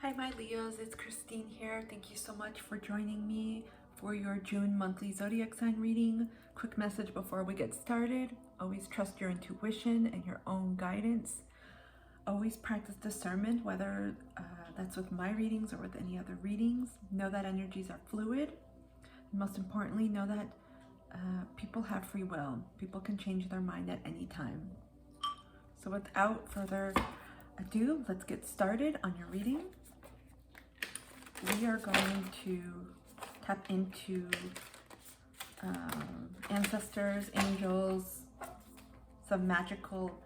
Hi, my Leos, it's Christine here. Thank you so much for joining me for your June monthly zodiac sign reading. Quick message before we get started. Always trust your intuition and your own guidance. Always practice discernment, whether that's with my readings or with any other readings. Know that energies are fluid. And most importantly, know that people have free will. People can change their mind at any time. So without further ado, let's get started on your reading. We are going to tap into ancestors, angels, some magical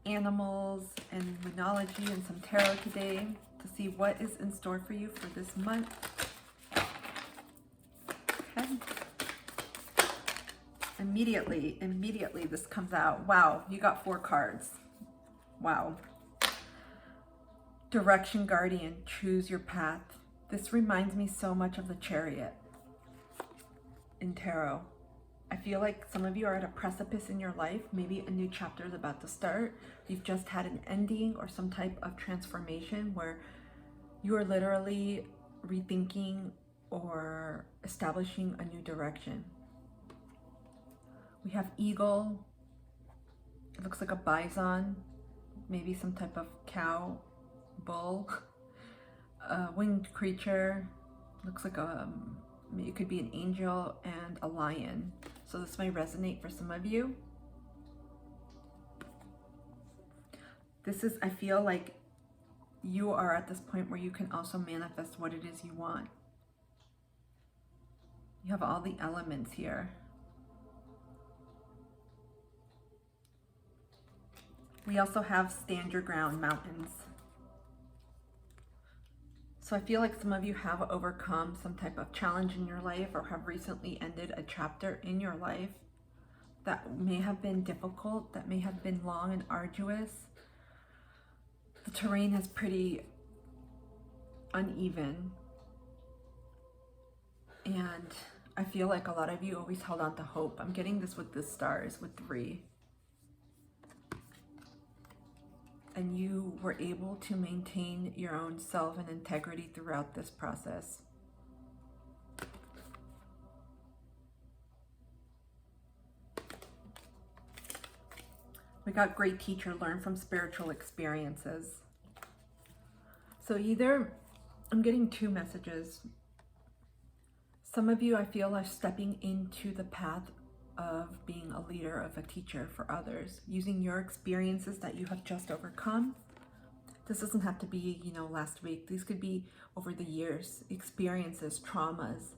animals and mythology and some tarot today to see what is in store for you for this month. Okay. Immediately this comes out. Wow, you got 4 cards. Wow. Direction Guardian, choose your path. This reminds me so much of the Chariot in tarot. I feel like some of you are at a precipice in your life. Maybe a new chapter is about to start. You've just had an ending or some type of transformation where you are literally rethinking or establishing a new direction. We have eagle. It looks like a bison, maybe some type of cow, bull. A winged creature, looks like it could be an angel, and a lion. So this may resonate for some of you. I feel like you are at this point where you can also manifest what it is you want. You have all the elements here. We also have stand your ground, mountains. So I feel like some of you have overcome some type of challenge in your life or have recently ended a chapter in your life that may have been difficult, that may have been long and arduous. The terrain is pretty uneven. And I feel like a lot of you always held on to hope. I'm getting this with the stars, with 3. And you were able to maintain your own self and integrity throughout this process. We got great teacher, learn from spiritual experiences. So either, I'm getting 2 messages. Some of you, I feel, are stepping into the path of being a leader, of a teacher for others, using your experiences that you have just overcome. This doesn't have to be, last week. These could be over the years, experiences, traumas,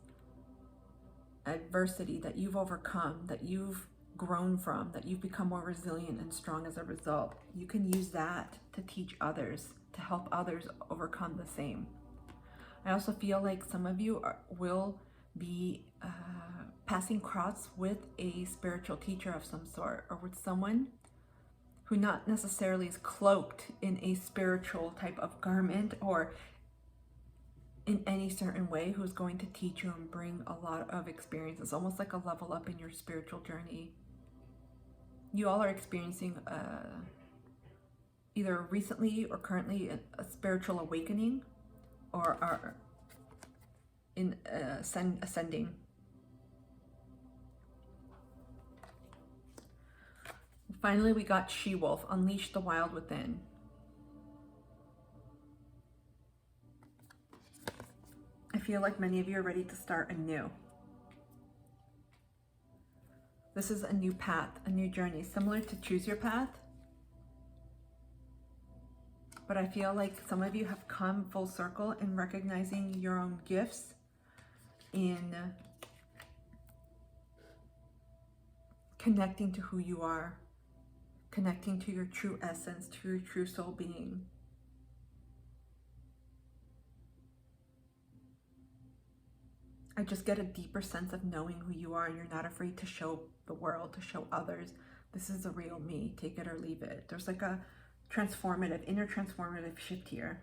adversity that you've overcome, that you've grown from, that you've become more resilient and strong as a result. You can use that to teach others, to help others overcome the same. I also feel like some of you will be passing cross with a spiritual teacher of some sort, or with someone who not necessarily is cloaked in a spiritual type of garment or in any certain way, who's going to teach you and bring a lot of experiences, almost like a level up in your spiritual journey. You all are experiencing either recently or currently a spiritual awakening, or are in ascending. Finally, we got She-Wolf, unleash the wild within. I feel like many of you are ready to start anew. This is a new path, a new journey, similar to choose your path. But I feel like some of you have come full circle in recognizing your own gifts, in connecting to who you are, connecting to your true essence, to your true soul being. I just get a deeper sense of knowing who you are, and you're not afraid to show the world, to show others, this is the real me, take it or leave it. There's like a inner transformative shift here.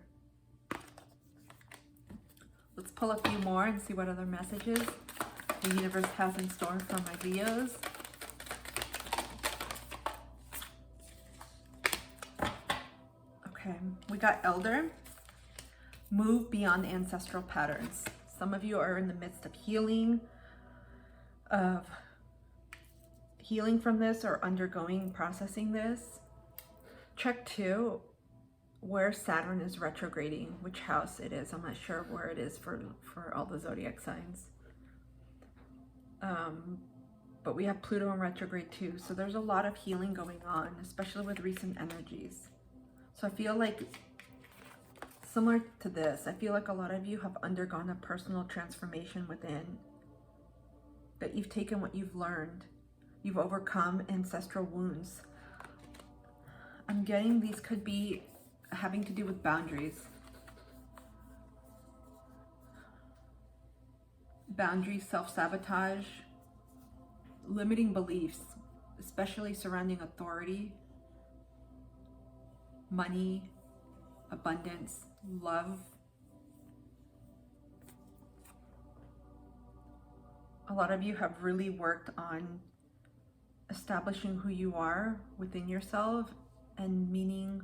Let's pull a few more and see what other messages the universe has in store for my Leos. Okay, we got Elder. Move beyond ancestral patterns. Some of you are in the midst of healing from this or undergoing processing this. Check too where Saturn is retrograding, which house it is. I'm not sure where it is for all the zodiac signs. But we have Pluto in retrograde too. So there's a lot of healing going on, especially with recent energies. So I feel like, similar to this, I feel like a lot of you have undergone a personal transformation within, that you've taken what you've learned. You've overcome ancestral wounds. I'm getting these could be having to do with boundaries. Boundaries, self-sabotage, limiting beliefs, especially surrounding authority, money, abundance, love. A lot of you have really worked on establishing who you are within yourself, and meaning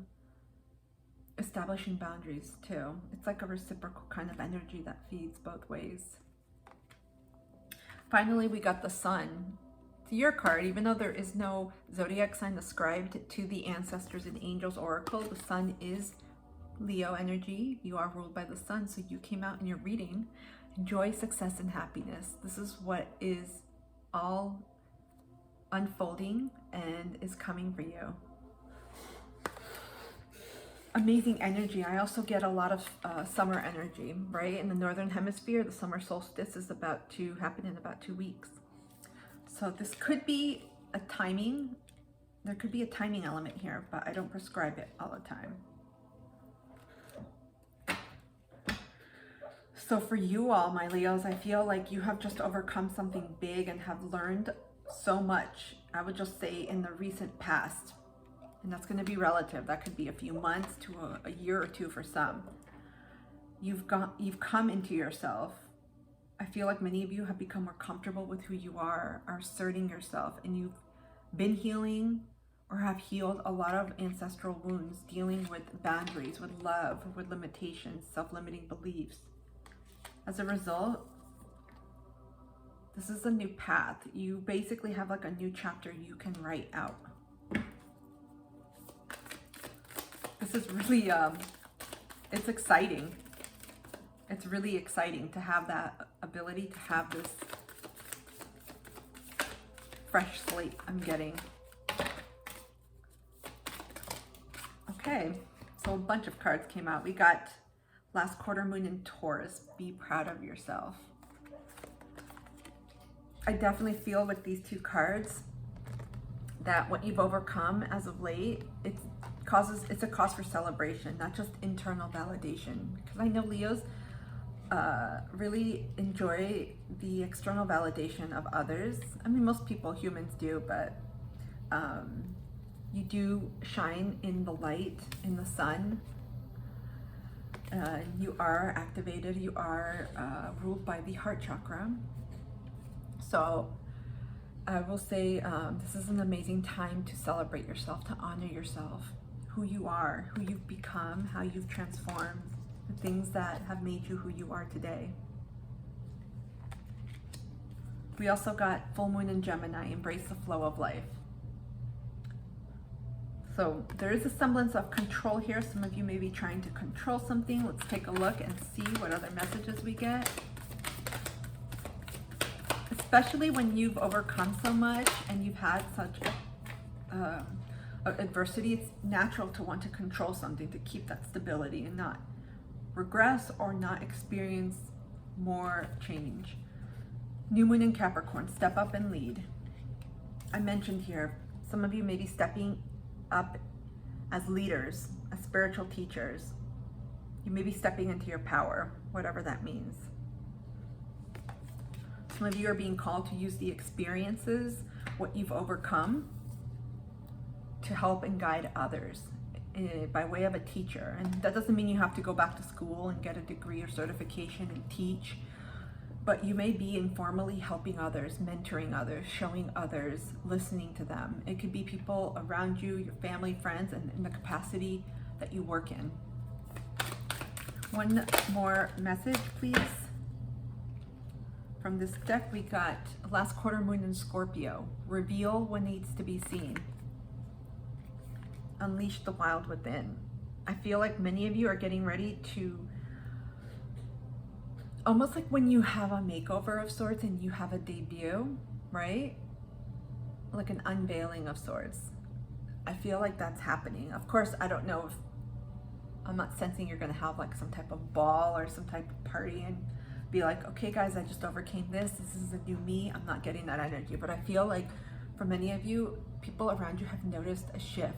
establishing boundaries too. It's like a reciprocal kind of energy that feeds both ways. Finally, we got the Sun. To your card, even though there is no zodiac sign ascribed to the ancestors and angels oracle, the Sun is Leo energy. You are ruled by the Sun, so you came out in your reading. Joy, success, and happiness. This is what is all unfolding and is coming for you. Amazing energy. I also get a lot of summer energy, right? In the Northern Hemisphere, the summer solstice is about to happen in about 2 weeks. So this could be a timing. There could be a timing element here, but I don't prescribe it all the time. So for you all, my Leos, I feel like you have just overcome something big and have learned so much, I would just say, in the recent past. And that's going to be relative. That could be a few months to a year or two for some. You've come into yourself. I feel like many of you have become more comfortable with who you are asserting yourself, and you've been healing or have healed a lot of ancestral wounds, dealing with boundaries, with love, with limitations, self-limiting beliefs. As a result, this is a new path. You basically have like a new chapter you can write out. This is really, it's exciting. It's really exciting to have that ability, to have this fresh slate I'm getting. Okay, so a bunch of cards came out. We got last quarter moon in Taurus. Be proud of yourself. I definitely feel with these two cards that what you've overcome as of late, it's a cause for celebration, not just internal validation. Because I know Leos really enjoy the external validation of others. I mean, most people, humans do, but you do shine in the light, in the sun. You are activated, you are ruled by the heart chakra. So I will say this is an amazing time to celebrate yourself, to honor yourself, who you are, who you've become, how you've transformed, the things that have made you who you are today. We also got full moon in Gemini, embrace the flow of life. So there is a semblance of control here. Some of you may be trying to control something. Let's take a look and see what other messages we get. Especially when you've overcome so much and you've had such adversity, it's natural to want to control something, to keep that stability and not regress or not experience more change. New moon in Capricorn, step up and lead. I mentioned here, some of you may be stepping up as leaders, as spiritual teachers. You may be stepping into your power, whatever that means. Some of you are being called to use the experiences, what you've overcome, to help and guide others by way of a teacher. And that doesn't mean you have to go back to school and get a degree or certification and teach, but you may be informally helping others, mentoring others, showing others, listening to them. It could be people around you, your family, friends, and in the capacity that you work in. One more message, please. From this deck, we got last quarter moon in Scorpio. Reveal what needs to be seen. Unleash the wild within. I feel like many of you are getting ready to, almost like when you have a makeover of sorts and you have a debut, right? Like an unveiling of sorts. I feel like that's happening. Of course, I don't know if, I'm not sensing you're gonna have like some type of ball or some type of party and be like, okay guys, I just overcame this. This is a new me. I'm not getting that energy. But I feel like for many of you, people around you have noticed a shift.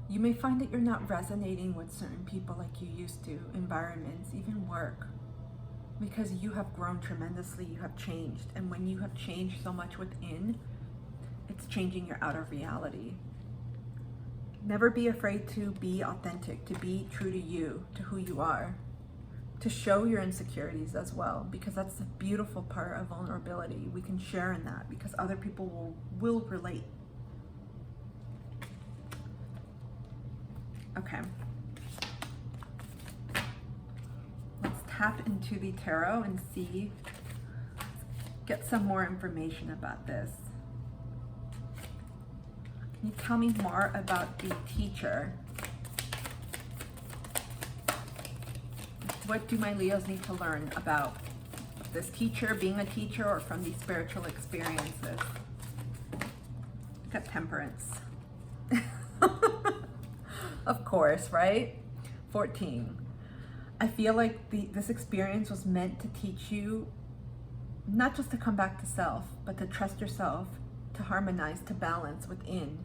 You may find that you're not resonating with certain people like you used to, environments, even work, because you have grown tremendously, you have changed. And when you have changed so much within, it's changing your outer reality. Never be afraid to be authentic, to be true to you, to who you are, to show your insecurities as well, because that's the beautiful part of vulnerability. We can share in that because other people will relate. Okay. Let's tap into the tarot and see, get some more information about this. Can you tell me more about the teacher? What do my Leos need to learn about this teacher, being a teacher, or from these spiritual experiences? Got Temperance. Of course, right? 14. I feel like this experience was meant to teach you not just to come back to self, but to trust yourself, to harmonize, to balance within,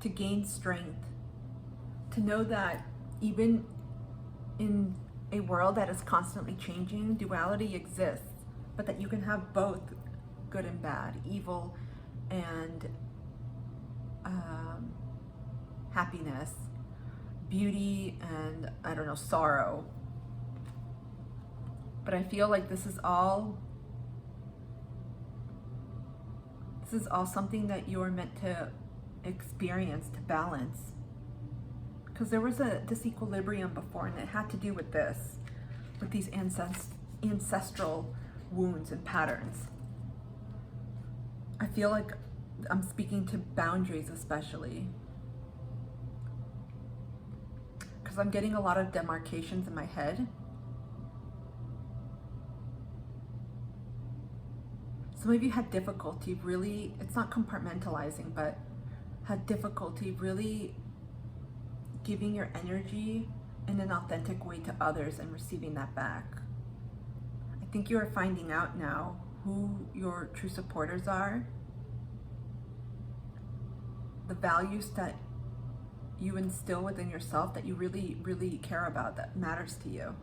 to gain strength, to know that even in a world that is constantly changing, duality exists, but that you can have both good and bad, evil and happiness, beauty and, I don't know, sorrow. But I feel like this is all something that you're meant to experience, to balance. Because there was a disequilibrium before, and it had to do with this, with these ancestral wounds and patterns. I feel like I'm speaking to boundaries especially, because I'm getting a lot of demarcations in my head. Some of you had difficulty really, it's not compartmentalizing, but had difficulty really giving your energy in an authentic way to others and receiving that back. I think you are finding out now who your true supporters are, the values that you instill within yourself that you really, really care about, that matters to you.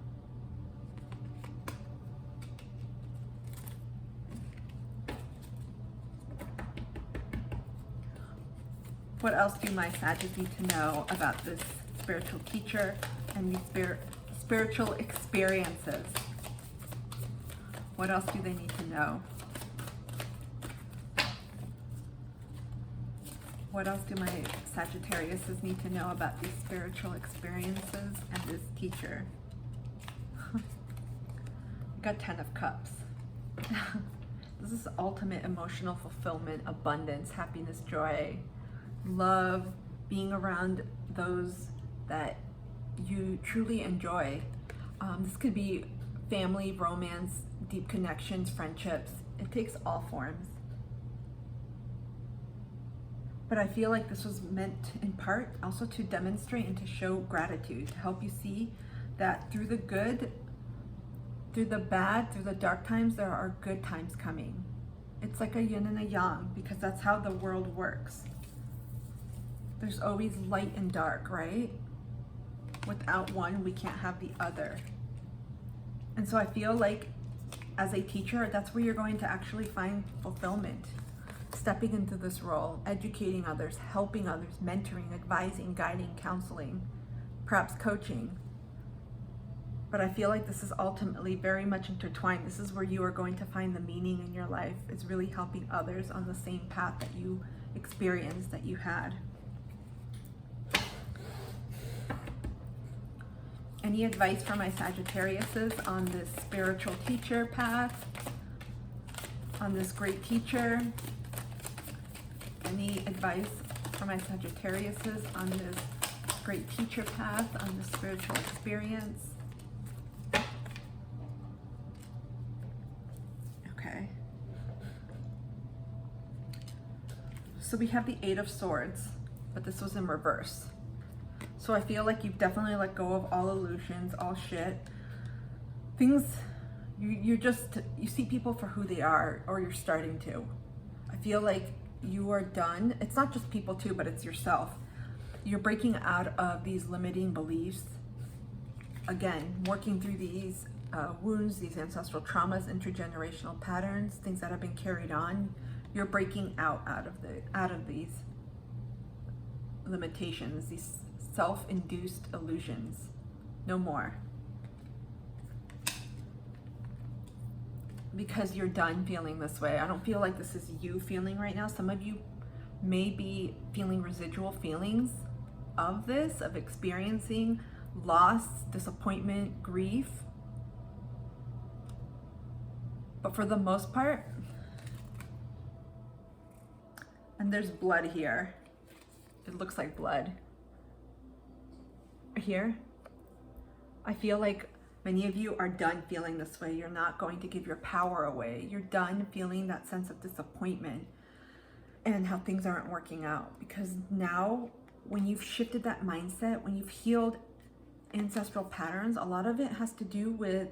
What else do my Sagittarius need to know about this spiritual teacher and these spiritual experiences? What else do they need to know? What else do my Sagittarius need to know about these spiritual experiences and this teacher? I got 10 of Cups. This is ultimate emotional fulfillment, abundance, happiness, joy, love, being around those that you truly enjoy. This could be family, romance, deep connections, friendships. It takes all forms. But I feel like this was meant in part also to demonstrate and to show gratitude, to help you see that through the good, through the bad, through the dark times, there are good times coming. It's like a yin and a yang, because that's how the world works. There's always light and dark, right? Without one, we can't have the other. And so I feel like as a teacher, that's where you're going to actually find fulfillment. Stepping into this role, educating others, helping others, mentoring, advising, guiding, counseling, perhaps coaching. But I feel like this is ultimately very much intertwined. This is where you are going to find the meaning in your life, is really helping others on the same path that you experienced, that you had. Any advice for my Sagittariuses on this spiritual teacher path, on this great teacher? Any advice for my Sagittariuses on this great teacher path, on this spiritual experience? Okay. So we have the Eight of Swords, but this was in reverse. So I feel like you've definitely let go of all illusions, all shit. Things, you see people for who they are, or you're starting to. I feel like you are done. It's not just people too, but it's yourself. You're breaking out of these limiting beliefs. Again, working through these wounds, these ancestral traumas, intergenerational patterns, things that have been carried on. You're breaking out of these limitations, these self-induced illusions. No more. Because you're done feeling this way. I don't feel like this is you feeling right now. Some of you may be feeling residual feelings of this, of experiencing loss, disappointment, grief. But for the most part, and there's blood here. It looks like blood. Here, I feel like many of you are done feeling this way. You're not going to give your power away. You're done feeling that sense of disappointment and how things aren't working out. Because now, when you've shifted that mindset, when you've healed ancestral patterns, a lot of it has to do with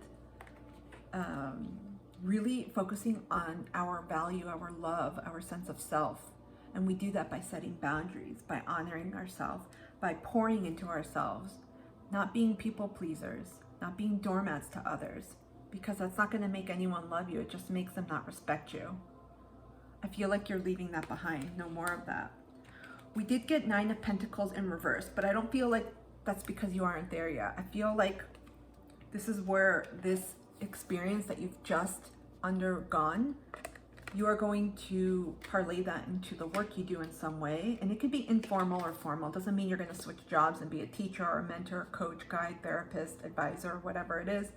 really focusing on our value, our love, our sense of self. And we do that by setting boundaries, by honoring ourselves, by pouring into ourselves, not being people pleasers, not being doormats to others, because that's not going to make anyone love you. It just makes them not respect you. I feel like you're leaving that behind. No more of that. We did get Nine of Pentacles in reverse, but I don't feel like that's because you aren't there yet. I feel like this is where this experience that you've just undergone, you are going to parlay that into the work you do in some way. And it could be informal or formal. It doesn't mean you're going to switch jobs and be a teacher or a mentor, coach, guide, therapist, advisor, whatever it is.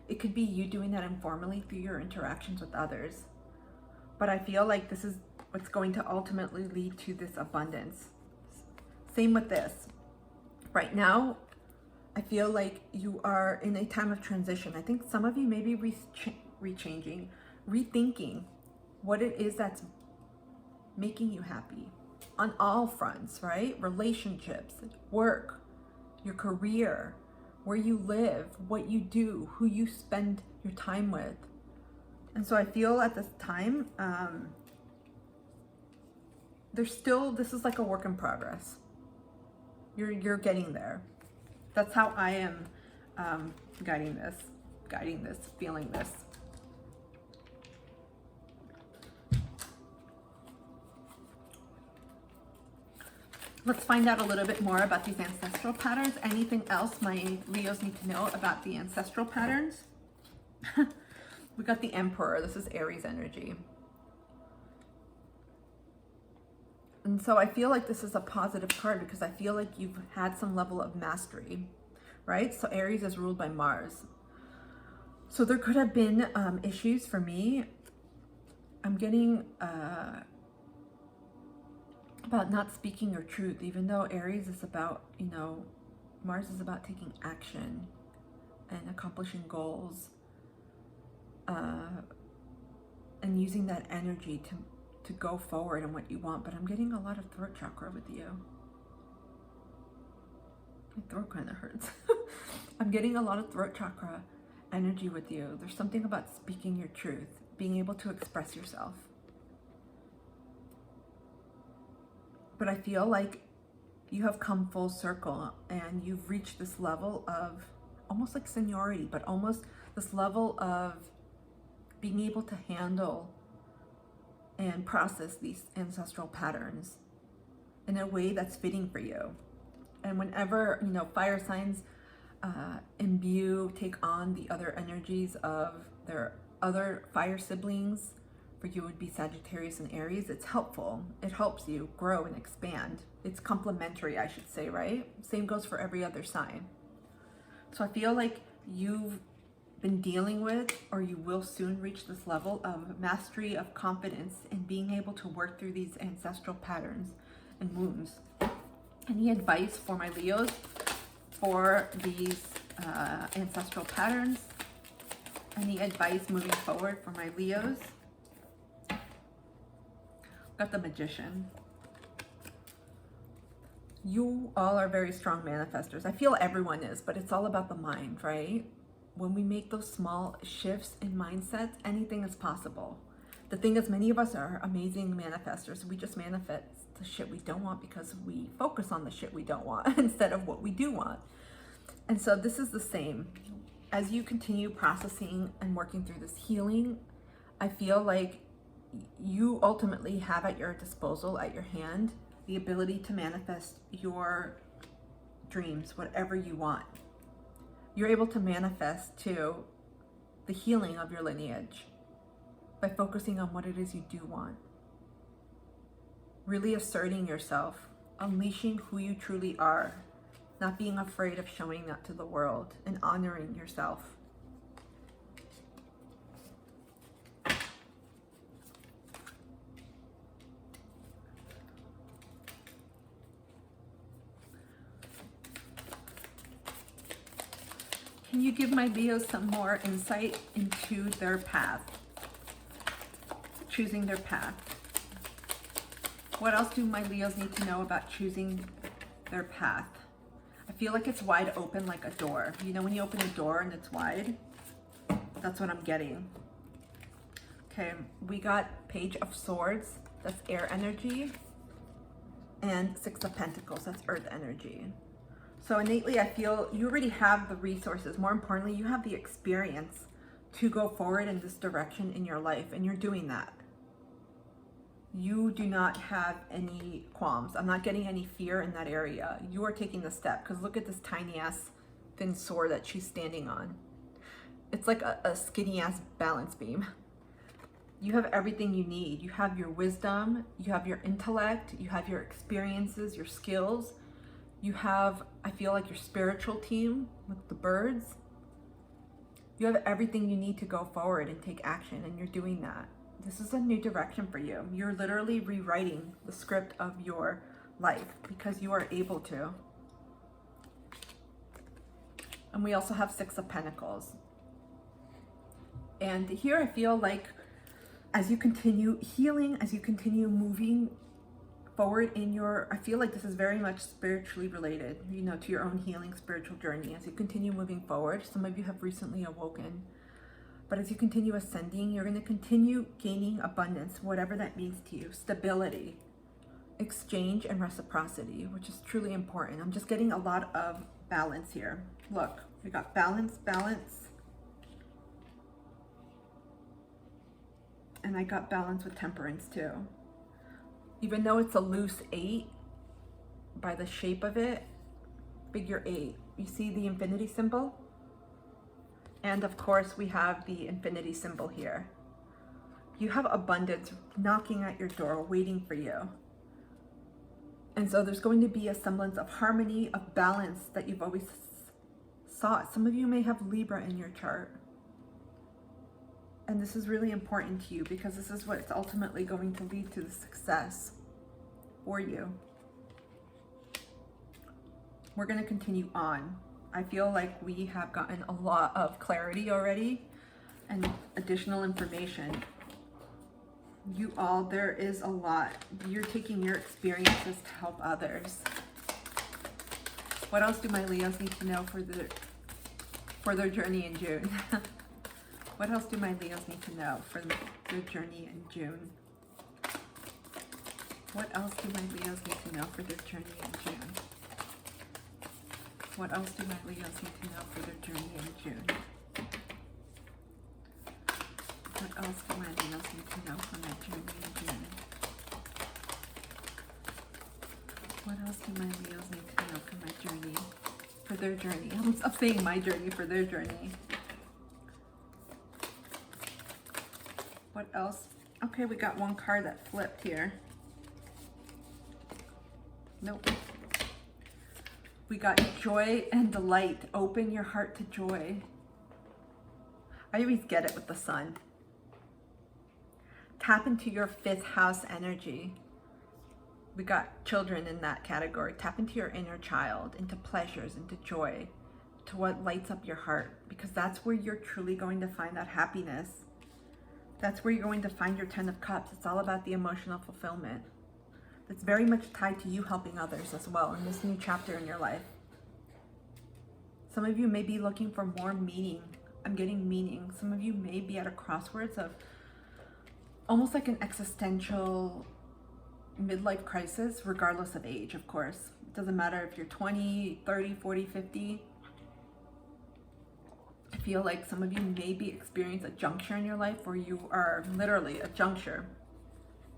It could be you doing that informally through your interactions with others. But I feel like this is what's going to ultimately lead to this abundance. Same with this. Right now, I feel like you are in a time of transition. I think some of you may be rethinking what it is that's making you happy on all fronts, right? Relationships, work, your career, where you live, what you do, who you spend your time with. And so I feel at this time, this is like a work in progress. You're getting there. That's how I am guiding this, feeling this. Let's find out a little bit more about these ancestral patterns. Anything else my Leos need to know about the ancestral patterns? We got the Emperor. This is Aries energy. And so I feel like this is a positive card because I feel like you've had some level of mastery, right? So Aries is ruled by Mars. So there could have been issues for me. I'm getting about not speaking your truth, even though Aries is about, Mars is about taking action and accomplishing goals, and using that energy to go forward in what you want. But I'm getting a lot of throat chakra with you. My throat kind of hurts. I'm getting a lot of throat chakra energy with you. There's something about speaking your truth, being able to express yourself. But I feel like you have come full circle and you've reached this level of almost like seniority, but almost this level of being able to handle and process these ancestral patterns in a way that's fitting for you. And whenever, fire signs take on the other energies of their other fire siblings, for you would be Sagittarius and Aries, it's helpful. It helps you grow and expand. It's complementary, I should say, right? Same goes for every other sign. So I feel like you've been dealing with, or you will soon reach this level of mastery of confidence in being able to work through these ancestral patterns and wounds. Any advice for my Leos for these ancestral patterns? Any advice moving forward for my Leos? Got the Magician. You all are very strong manifestors. I feel everyone is, but it's all about the mind, right? When we make those small shifts in mindsets, anything is possible. The thing is, many of us are amazing manifestors. We just manifest the shit we don't want because we focus on the shit we don't want instead of what we do want. And so this is the same. As you continue processing and working through this healing, I feel like you ultimately have at your disposal, at your hand, the ability to manifest your dreams, whatever you want. You're able to manifest too the healing of your lineage by focusing on what it is you do want. Really asserting yourself, unleashing who you truly are, not being afraid of showing that to the world, and honoring yourself. Can you give my Leos some more insight into their path? Choosing their path. What else do my Leos need to know about choosing their path? I feel like it's wide open like a door. You know when you open a door and it's wide? That's what I'm getting. Okay, we got Page of Swords, that's air energy, and Six of Pentacles, that's earth energy. So innately, I feel you already have the resources. More importantly, you have the experience to go forward in this direction in your life, and you're doing that. You do not have any qualms. I'm not getting any fear in that area. You are taking the step, because look at this tiny ass thin sword that she's standing on. It's like a skinny ass balance beam. You have everything you need. You have your wisdom, you have your intellect, you have your experiences, your skills. You have, I feel like, your spiritual team with the birds. You have everything you need to go forward and take action, and you're doing that. This is a new direction for you. You're literally rewriting the script of your life because you are able to. And we also have Six of Pentacles. And here I feel like as you continue healing, as you continue moving forward in your, I feel like this is very much spiritually related, you know, to your own healing spiritual journey. As you continue moving forward, some of you have recently awoken, but as you continue ascending, you're going to continue gaining abundance, whatever that means to you, stability, exchange, and reciprocity, which is truly important. I'm just getting a lot of balance here. Look, we got balance, balance, and I got balance with temperance too. Even though it's a loose 8, by the shape of it, figure 8, you see the infinity symbol? And of course we have the infinity symbol here. You have abundance knocking at your door, waiting for you. And so there's going to be a semblance of harmony, of balance that you've always sought. Some of you may have Libra in your chart. And this is really important to you because this is what's ultimately going to lead to the success for you. We're going to continue on. I feel like we have gotten a lot of clarity already and additional information. You all, there is a lot. You're taking your experiences to help others. What else do my Leos need to know for their journey in June? What else do my Leos need to know for their journey in June? What else do my Leos need to know for their journey in June? What else do my Leos need to know for their journey in June? What else do my Leos need to know for their journey in June? What else do my Leos need to know for my journey? For their journey. I'm saying my journey, for their journey. What else? Okay, we got one card that flipped here. Nope. We got joy and delight. Open your heart to joy. I always get it with the sun. Tap into your 5th house energy. We got children in that category. Tap into your inner child, into pleasures, into joy, to what lights up your heart, because that's where you're truly going to find that happiness. That's where you're going to find your 10 of Cups. It's all about the emotional fulfillment. It's very much tied to you helping others as well in this new chapter in your life. Some of you may be looking for more meaning. I'm getting meaning. Some of you may be at a crossroads of almost like an existential midlife crisis, regardless of age, of course. It doesn't matter if you're 20, 30, 40, 50. I feel like some of you may be experiencing a juncture in your life where you are literally a juncture.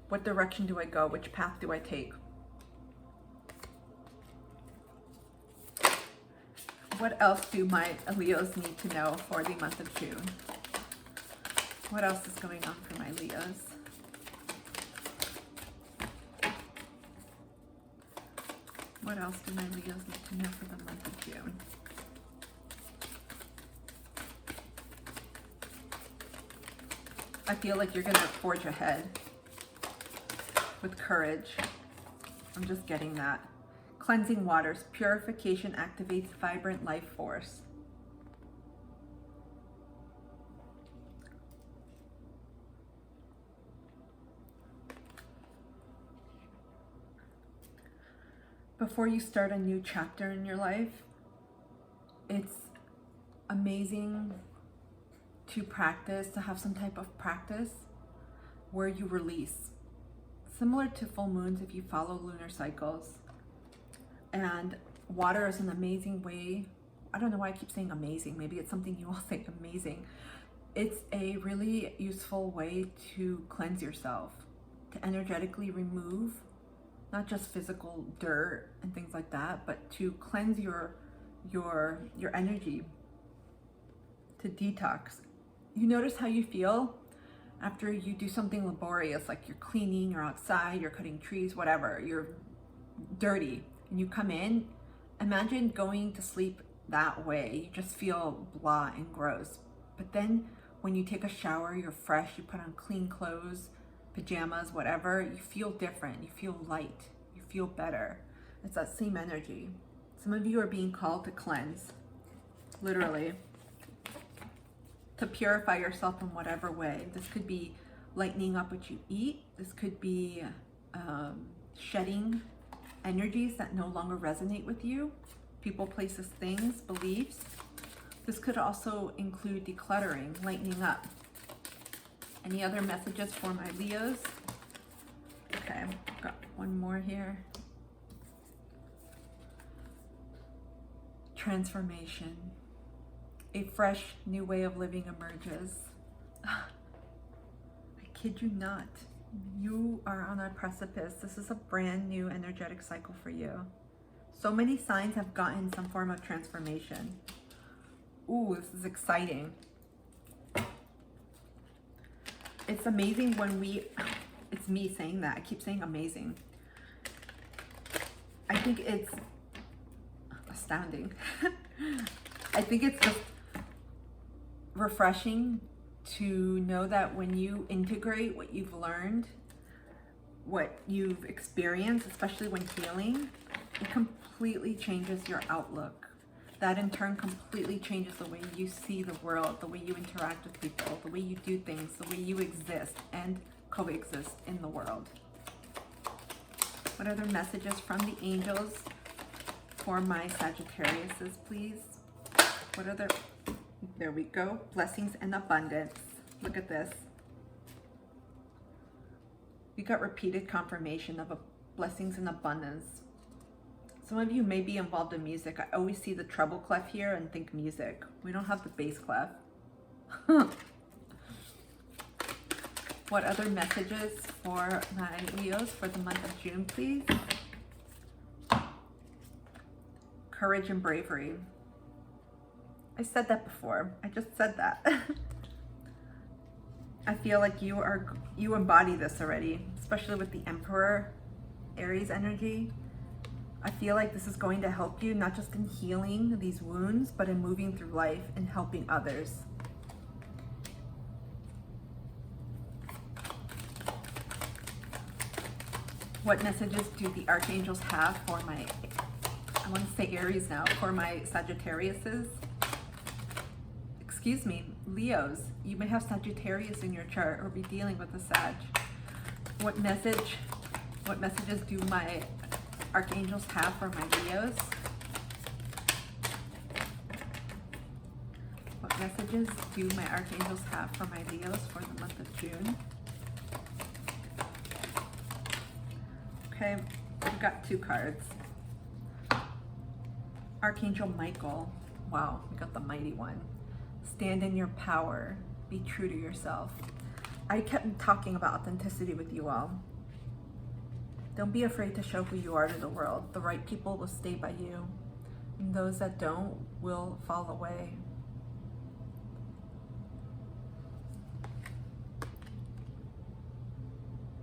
What direction do I go? Which path do I take? What else do my Leos need to know for the month of June? What else is going on for my Leos? What else do my Leos need to know for the month of June? I feel like you're going to forge ahead with courage. I'm just getting that. Cleansing waters. Purification activates vibrant life force. Before you start a new chapter in your life, it's amazing to practice, to have some type of practice where you release. Similar to full moons if you follow lunar cycles. And water is an amazing way. I don't know why I keep saying amazing. Maybe it's something you all say amazing. It's a really useful way to cleanse yourself, to energetically remove not just physical dirt and things like that, but to cleanse your energy, to detox. You notice how you feel after you do something laborious, like you're cleaning, you're outside, you're cutting trees, whatever, you're dirty, and you come in. Imagine going to sleep that way. You just feel blah and gross. But then when you take a shower, you're fresh, you put on clean clothes, pajamas, whatever, you feel different, you feel light, you feel better. It's that same energy. Some of you are being called to cleanse, literally, to purify yourself in whatever way. This could be lightening up what you eat. This could be shedding energies that no longer resonate with you, people, places, things, beliefs. This could also include decluttering, lightening up. Any other messages for my Leos? Okay, I've got one more here. Transformation. A fresh new way of living emerges. I kid you not. You are on a precipice. This is a brand new energetic cycle for you. So many signs have gotten some form of transformation. Ooh, this is exciting. It's amazing when it's me saying that. I keep saying amazing. I think it's astounding. I think it's just refreshing to know that when you integrate what you've learned, what you've experienced, especially when healing, it completely changes your outlook. That in turn completely changes the way you see the world, the way you interact with people, the way you do things, the way you exist and coexist in the world. What other messages from the angels for my Sagittariuses, please? What other, there we go, blessings and abundance. Look at this. We got repeated confirmation of blessings and abundance. Some of you may be involved in music. I always see the treble clef here and think music. We don't have the bass clef. What other messages for my Leos for the month of June, please? Courage and bravery. I said that before. I just said that. I feel like you embody this already, especially with the Emperor, Aries energy. I feel like this is going to help you, not just in healing these wounds, but in moving through life and helping others. What messages do the archangels have for my, I want to say Aries now, for my Sagittariuses? Excuse me, Leos. You may have Sagittarius in your chart or be dealing with a Sag. What messages do my archangels have for my Leos? What messages do my archangels have for my Leos for the month of June? Okay, we've got 2 cards. Archangel Michael. Wow, we got the mighty one. Stand in your power. Be true to yourself. I kept talking about authenticity with you all. Don't be afraid to show who you are to the world. The right people will stay by you, and those that don't will fall away.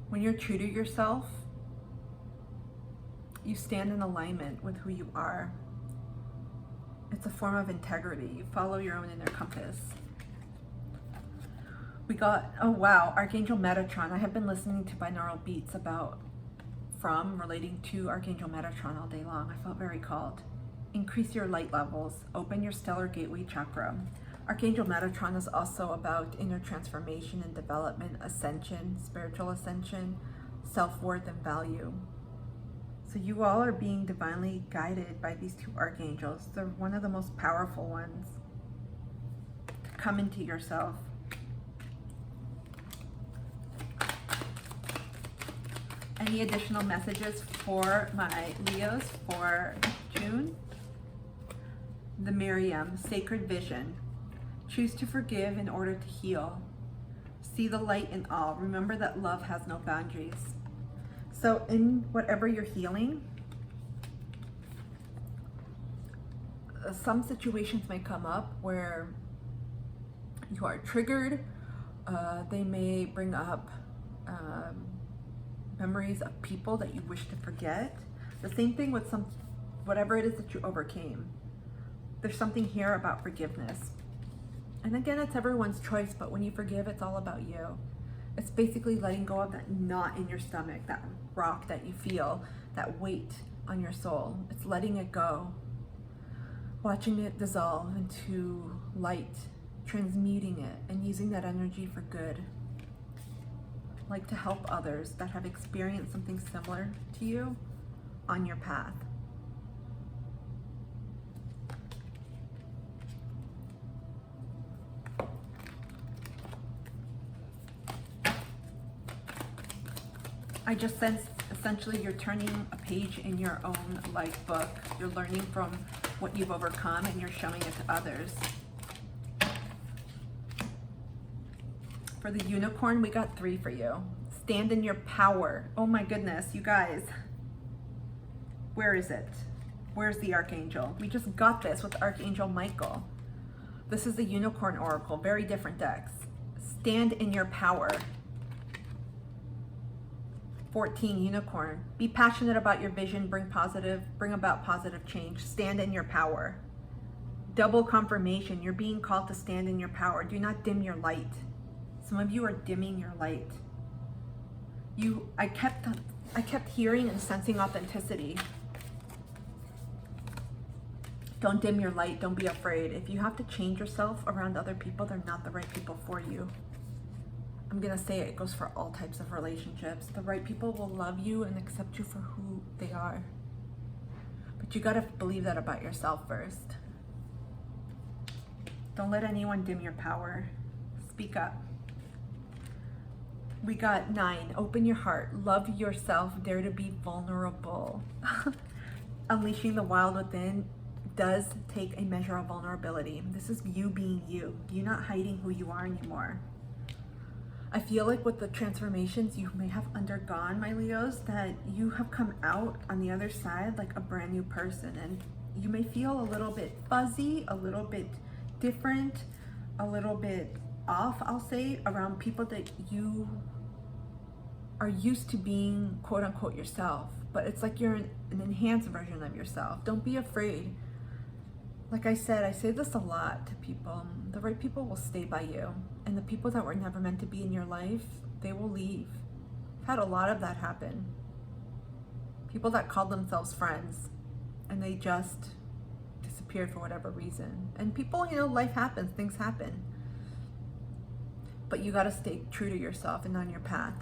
When you're true to yourself, you stand in alignment with who you are. It's a form of integrity. You follow your own inner compass. We got, oh wow, Archangel Metatron. I have been listening to binaural beats relating to Archangel Metatron all day long. I felt very called. Increase your light levels. Open your stellar gateway chakra. Archangel Metatron is also about inner transformation and development, ascension, spiritual ascension, self-worth, and value. So you all are being divinely guided by these 2 archangels. They're one of the most powerful ones to come into yourself. Any additional messages for my Leos for June? The Miriam, sacred vision. Choose to forgive in order to heal. See the light in all. Remember that love has no boundaries. So in whatever you're healing, some situations may come up where you are triggered. They may bring up memories of people that you wish to forget. The same thing with whatever it is that you overcame. There's something here about forgiveness. And again, it's everyone's choice, but when you forgive, it's all about you. It's basically letting go of that knot in your stomach, that rock that you feel, that weight on your soul. It's letting it go, watching it dissolve into light, transmuting it, and using that energy for good. Like to help others that have experienced something similar to you on your path. I just sense essentially you're turning a page in your own life book. You're learning from what you've overcome and you're showing it to others. For the unicorn, we got 3 for you. Stand in your power. Oh my goodness, you guys. Where is it? Where's the archangel? We just got this with Archangel Michael. This is the unicorn oracle, very different decks. Stand in your power. 14, unicorn. Be passionate about your vision, bring about positive change. Stand in your power. Double confirmation, you're being called to stand in your power. Do not dim your light. Some of you are dimming your light. I kept hearing and sensing authenticity. Don't dim your light, don't be afraid. If you have to change yourself around other people, they're not the right people for you. I'm gonna say it goes for all types of relationships. The right people will love you and accept you for who they are. But you gotta believe that about yourself first. Don't let anyone dim your power. Speak up. We got 9, open your heart, love yourself, dare to be vulnerable. Unleashing the wild within does take a measure of vulnerability. This is you being you not hiding who you are anymore. I feel like with the transformations you may have undergone, my Leos, that you have come out on the other side like a brand new person, and you may feel a little bit fuzzy, a little bit different, a little bit off, I'll say, around people that you are used to being quote unquote yourself. but it's like you're an enhanced version of yourself. Don't be afraid. Like I said, I say this a lot to people. The right people will stay by you, and the people that were never meant to be in your life, they will leave. I've had a lot of that happen. People that called themselves friends, and they just disappeared for whatever reason. And people, you know, life happens, things happen. But you got to stay true to yourself and on your path.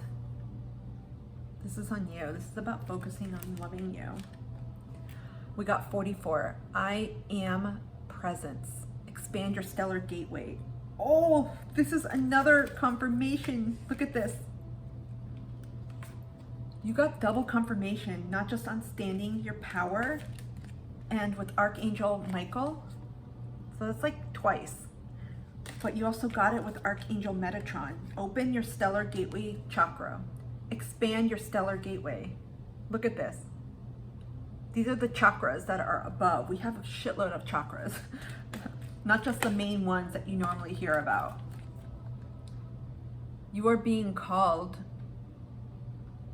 This is on you. This is about focusing on loving you. We got 44. I am presence. Expand your stellar gateway. Oh, this is another confirmation. Look at this. You got double confirmation, not just on standing your power and with Archangel Michael. So that's like twice. But you also got it with Archangel Metatron. Open your stellar gateway chakra. Expand your stellar gateway. Look at this. These are the chakras that are above. We have a shitload of chakras, not just the main ones that you normally hear about. You are being called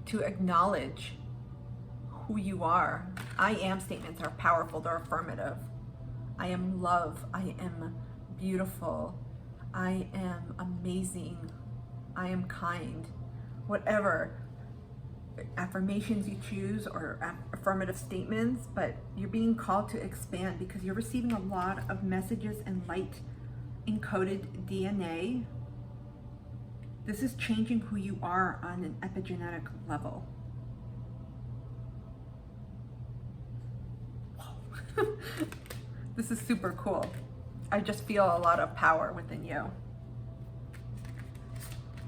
to acknowledge who you are. I am statements are powerful, they're affirmative. I am love, I am beautiful, I am amazing, I am kind. Whatever affirmations you choose or affirmative statements, but you're being called to expand because you're receiving a lot of messages and light encoded DNA. This is changing who you are on an epigenetic level. Wow. This is super cool. I just feel a lot of power within you.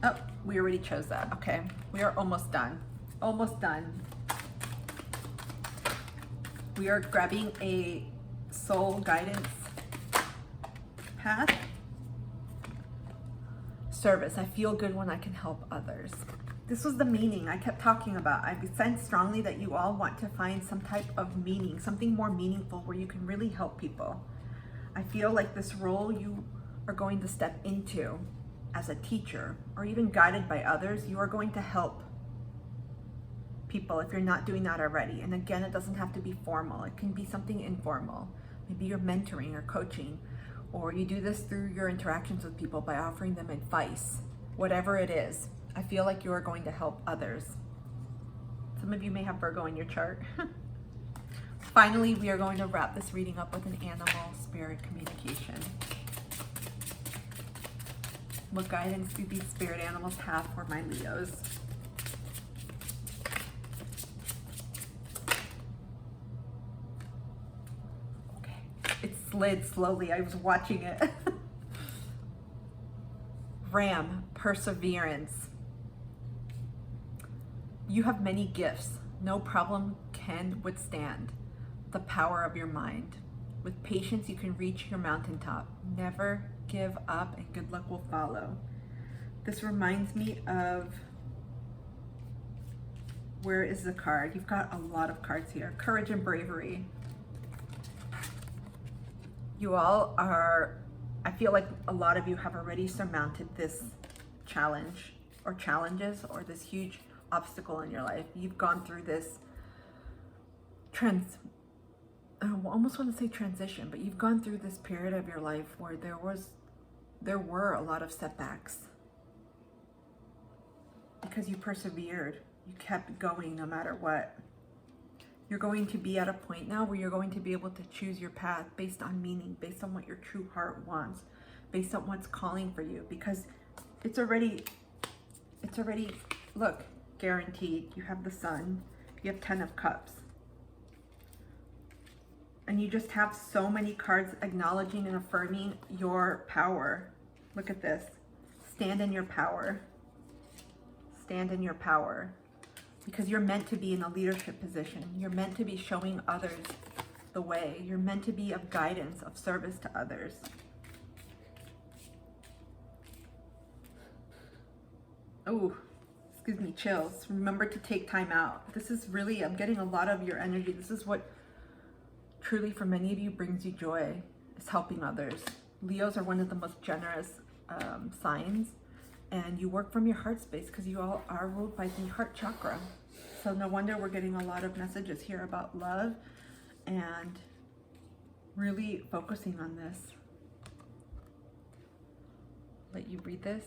Oh, we already chose that. Okay, we are almost done. Almost done. We are grabbing a soul guidance path. Service. I feel good when I can help others. This was the meaning I kept talking about. I sense strongly that you all want to find some type of meaning, something more meaningful where you can really help people. I feel like this role you are going to step into as a teacher or even guided by others, you are going to help people if you're not doing that already. And again, it doesn't have to be formal. It can be something informal. Maybe you're mentoring or coaching, or you do this through your interactions with people by offering them advice. Whatever it is, I feel like you are going to help others. Some of you may have Virgo in your chart. Finally, we are going to wrap this reading up with an animal spirit communication. What guidance do these spirit animals have for my Leos? Okay, it slid slowly. I was watching it. Ram, perseverance. You have many gifts. No problem can withstand the power of your mind. With patience, you can reach your mountaintop. Never give up and good luck will follow. This reminds me of, where is the card? You've got a lot of cards here. Courage and bravery. You all are, I feel like a lot of you have already surmounted this challenge or challenges or this huge obstacle in your life. You've gone through this I almost want to say transition, but you've gone through this period of your life where there were a lot of setbacks because you persevered. You kept going no matter what. You're going to be at a point now where you're going to be able to choose your path based on meaning, based on what your true heart wants, based on what's calling for you, because it's already, look, guaranteed. You have the Sun, you have 10 of Cups. And you just have so many cards acknowledging and affirming your power. Look at this. Stand in your power. Stand in your power. Because you're meant to be in a leadership position. You're meant to be showing others the way. You're meant to be of guidance, of service to others. Oh, excuse me, chills. Remember to take time out. This is really, I'm getting a lot of your energy. This is what truly for many of you brings you joy, is helping others. Leos are one of the most generous signs, And you work from your heart space because you all are ruled by the heart chakra. So no wonder we're getting a lot of messages here about love and really focusing on this. Let you read this.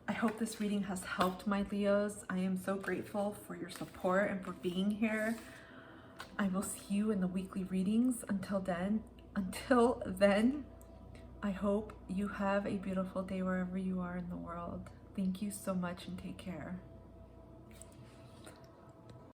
I hope this reading has helped, my Leos. I am so grateful for your support and for being here. I will see you in the weekly readings. Until then, I hope you have a beautiful day wherever you are in the world. Thank you so much and take care.